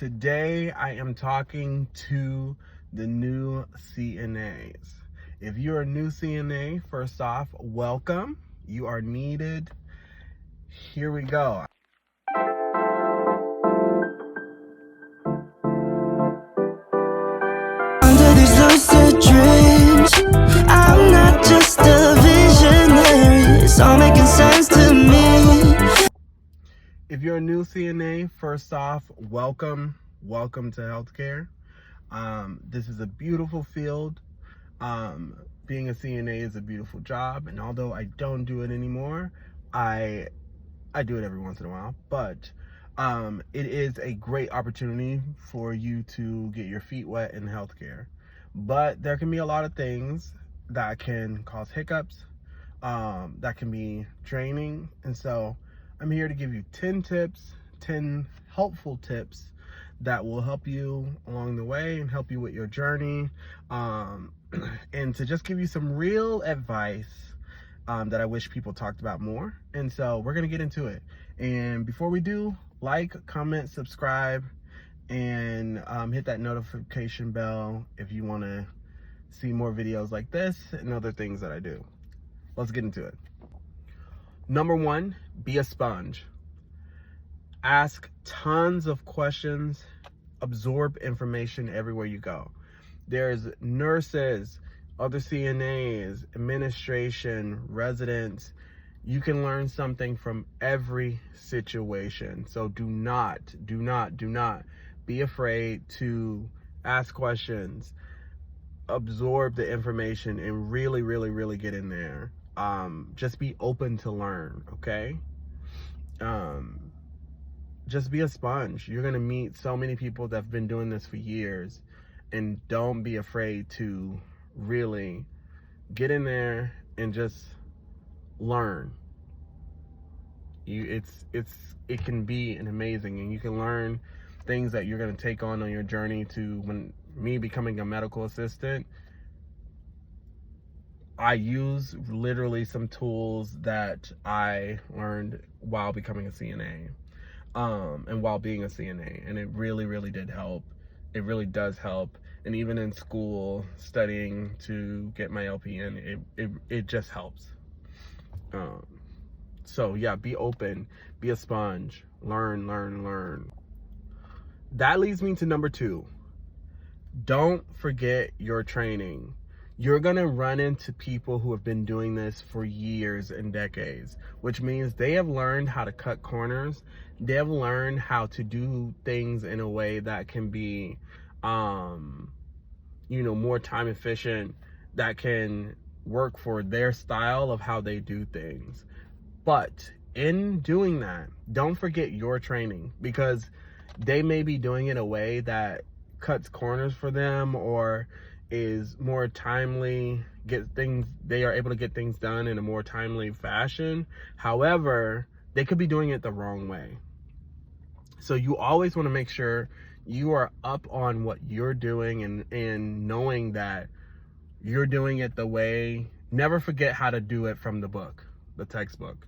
Today I am talking to the new CNAs. If you're a new CNA, first off, welcome. You are needed. Here we go. Under these lucid dreams, I'm not just a visionary. It's all making sense to me. If you're a new CNA, first off, welcome. Welcome to healthcare. This is a beautiful field. Being a CNA is a beautiful job, and although I don't do it anymore, I do it every once in a while, but it is a great opportunity for you to get your feet wet in healthcare. But there can be a lot of things that can cause hiccups, that can be draining, and so I'm here to give you 10 tips, 10 helpful tips that will help you along the way and help you with your journey, and to just give you some real advice that I wish people talked about more. And so we're gonna get into it. And before we do, like, comment, subscribe, and hit that notification bell if you want to see more videos like this and other things that I do. Let's get into it. Number one, be a sponge. Ask tons of questions, absorb information everywhere you go. There's nurses, other CNAs, administration, residents. You can learn something from every situation. So do not be afraid to ask questions, absorb the information, and really get in there. Just be open to learn, okay? Just be a sponge. You're gonna meet so many people that have been doing this for years, and don't be afraid to really get in there and just learn. It can be an amazing, and you can learn things that you're going to take on your journey to. When me becoming a medical assistant, I use literally some tools that I learned while becoming a CNA, and while being a CNA, and it really did help. It really does help. And even in school, studying to get my LPN, it just helps. So yeah, be open, be a sponge, learn. That leads me to number two. Don't forget your training. You're gonna run into people who have been doing this for years and decades, which means they have learned how to cut corners. They have learned how to do things in a way that can be, more time efficient, that can work for their style of how they do things. But in doing that, don't forget your training, because they may be doing it in a way that cuts corners for them or is more timely, they are able to get things done in a more timely fashion. However, they could be doing it the wrong way. So you always want to make sure you are up on what you're doing, and knowing that you're doing it the way. Never forget how to do it from the book, the textbook.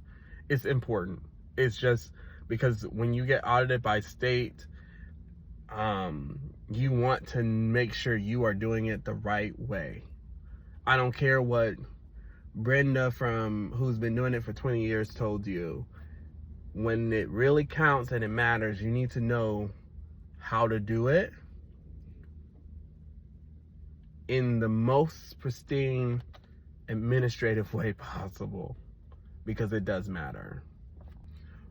It's important. It's just because when you get audited by state, you want to make sure you are doing it the right way. I don't care what Brenda, who's been doing it for 20 years, told you. When it really counts and it matters, you need to know how to do it in the most pristine administrative way possible, because it does matter.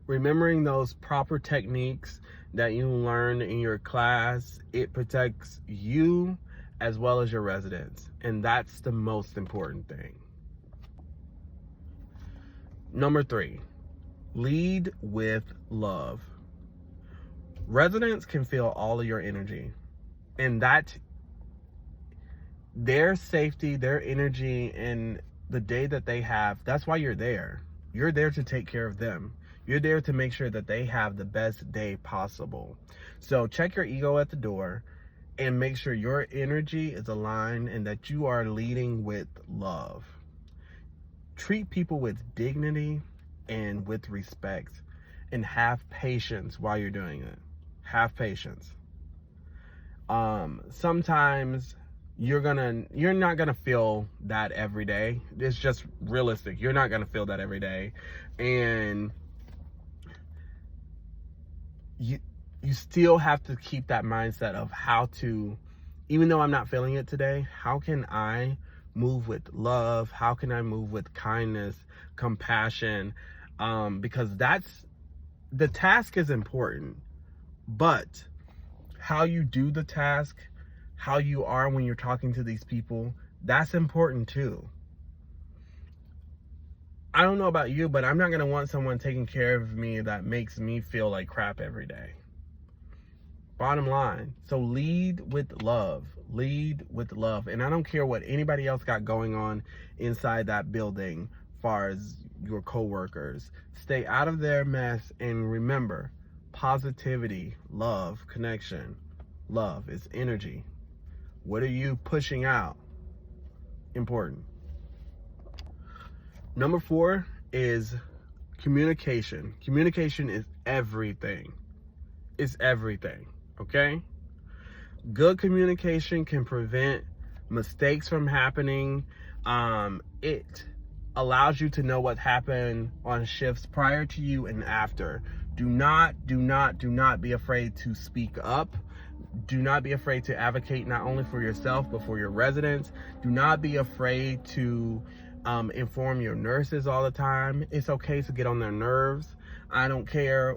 Remembering those proper techniques that you learned in your class, it protects you as well as your residents, and that's the most important thing. Number three, lead with love. Residents can feel all of your energy, and that their safety, their energy, and the day that they have, that's why you're there. You're there to take care of them. You're there to make sure that they have the best day possible. So check your ego at the door and make sure your energy is aligned and that you are leading with love. Treat people with dignity and with respect, and have patience while you're doing it. Have patience. Sometimes you're not gonna feel that every day. It's just realistic. You're not gonna feel that every day. And you still have to keep that mindset of how to, even though I'm not feeling it today, how can I move with love? How can I move with kindness, compassion? Because the task is important, but how you do the task, how you are when you're talking to these people, that's important too. I don't know about you, but I'm not going to want someone taking care of me that makes me feel like crap every day. Bottom line. So lead with love. Lead with love. And I don't care what anybody else got going on inside that building, as far as your coworkers. Stay out of their mess, and remember, positivity, love, connection. Love is energy. What are you pushing out? Important. Number 4 is communication. Communication is everything. It's everything, okay? Good communication can prevent mistakes from happening. It allows you to know what happened on shifts prior to you and after. Do not be afraid to speak up. Do not be afraid to advocate not only for yourself, but for your residents. Do not be afraid to inform your nurses all the time. It's okay to get on their nerves. I don't care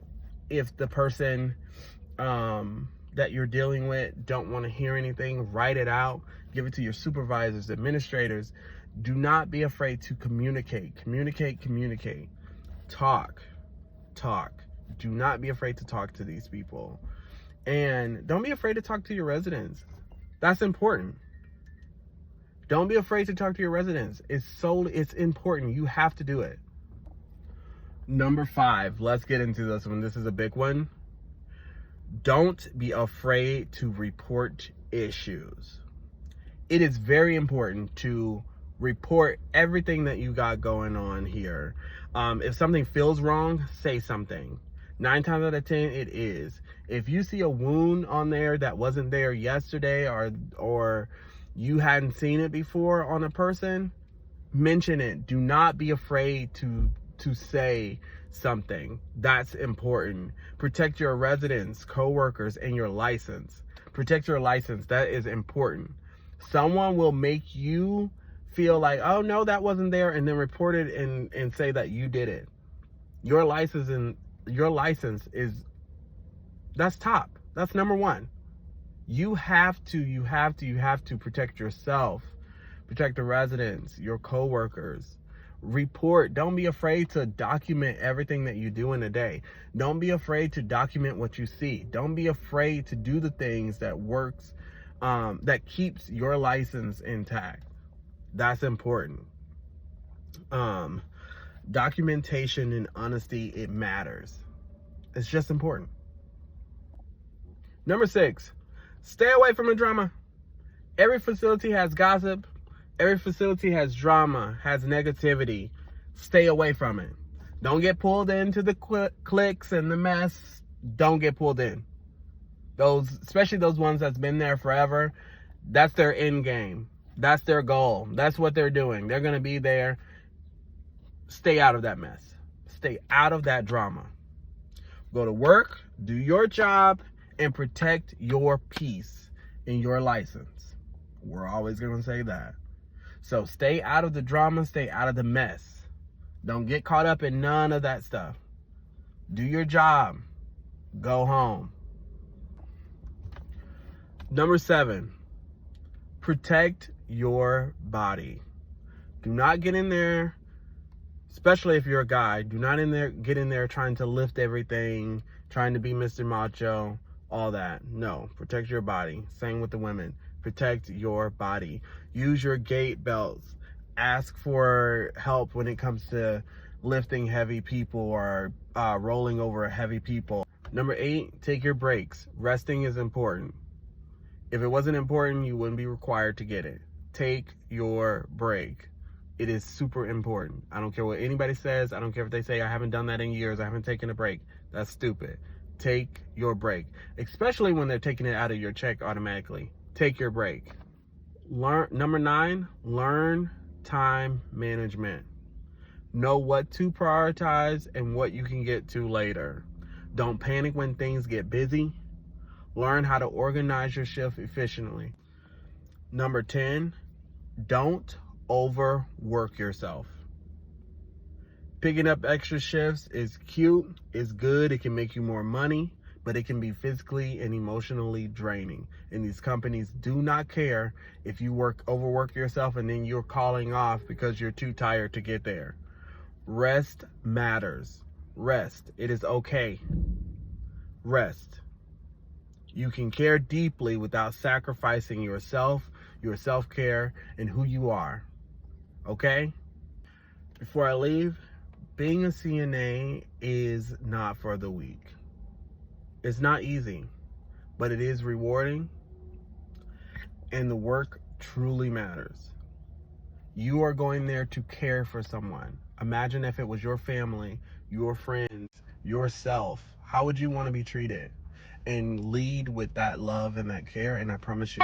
if the person that you're dealing with don't want to hear anything. Write it out. Give it to your supervisors, administrators. Do not be afraid to communicate. Communicate. Talk. Do not be afraid to talk to these people. And don't be afraid to talk to your residents. That's important. Don't be afraid to talk to your residents. It's important. You have to do it. Number 5, let's get into this one. This is a big one. Don't be afraid to report issues. It is very important to report everything that you got going on here. If something feels wrong, say something. 9 times out of 10, it is. If you see a wound on there that wasn't there yesterday, or you hadn't seen it before on a person, mention it. Do not be afraid to say something. That's important. Protect your residents, coworkers, and your license. Protect your license. That is important. Someone will make you feel like, oh no, that wasn't there, and then report it and say that you did it. Your license is, that's top. That's number 1. You have to protect yourself, protect the residents, your coworkers. Report. Don't be afraid to document everything that you do in a day. Don't be afraid to document what you see. Don't be afraid to do the things that works, that keeps your license intact. That's important. Documentation and honesty, it matters. It's just important. Number 6, stay away from the drama. Every facility has gossip. Every facility has drama, has negativity. Stay away from it. Don't get pulled into the cliques and the mess. Don't get pulled in. Especially those ones that's been there forever, that's their end game. That's their goal. That's what they're doing. They're going to be there. Stay out of that mess. Stay out of that drama. Go to work, do your job, and protect your peace and your license. We're always going to say that. So stay out of the drama, stay out of the mess. Don't get caught up in none of that stuff. Do your job. Go home. Number 7, protect your body. Do not get in there, especially if you're a guy, do not get in there trying to lift everything, trying to be Mr. Macho, all that. No, protect your body. Same with the women. Protect your body. Use your gait belts. Ask for help when it comes to lifting heavy people or rolling over heavy people. Number 8, take your breaks. Resting is important. If it wasn't important, you wouldn't be required to get it. Take your break. It is super important. I don't care what anybody says. I don't care if they say, I haven't done that in years. I haven't taken a break. That's stupid. Take your break, especially when they're taking it out of your check automatically. Take your break. Number 9, learn time management. Know what to prioritize and what you can get to later. Don't panic when things get busy. Learn how to organize your shift efficiently. Number 10, don't overwork yourself. Picking up extra shifts is cute, it's good, it can make you more money, but it can be physically and emotionally draining. And these companies do not care if you overwork yourself and then you're calling off because you're too tired to get there. Rest matters. Rest. It is okay. Rest. You can care deeply without sacrificing yourself, your self-care, and who you are. Okay? Before I leave, being a CNA is not for the weak. It's not easy, but it is rewarding, and the work truly matters. You are going there to care for someone. Imagine if it was your family, your friends, yourself. How would you want to be treated? And lead with that love and that care, and I promise you.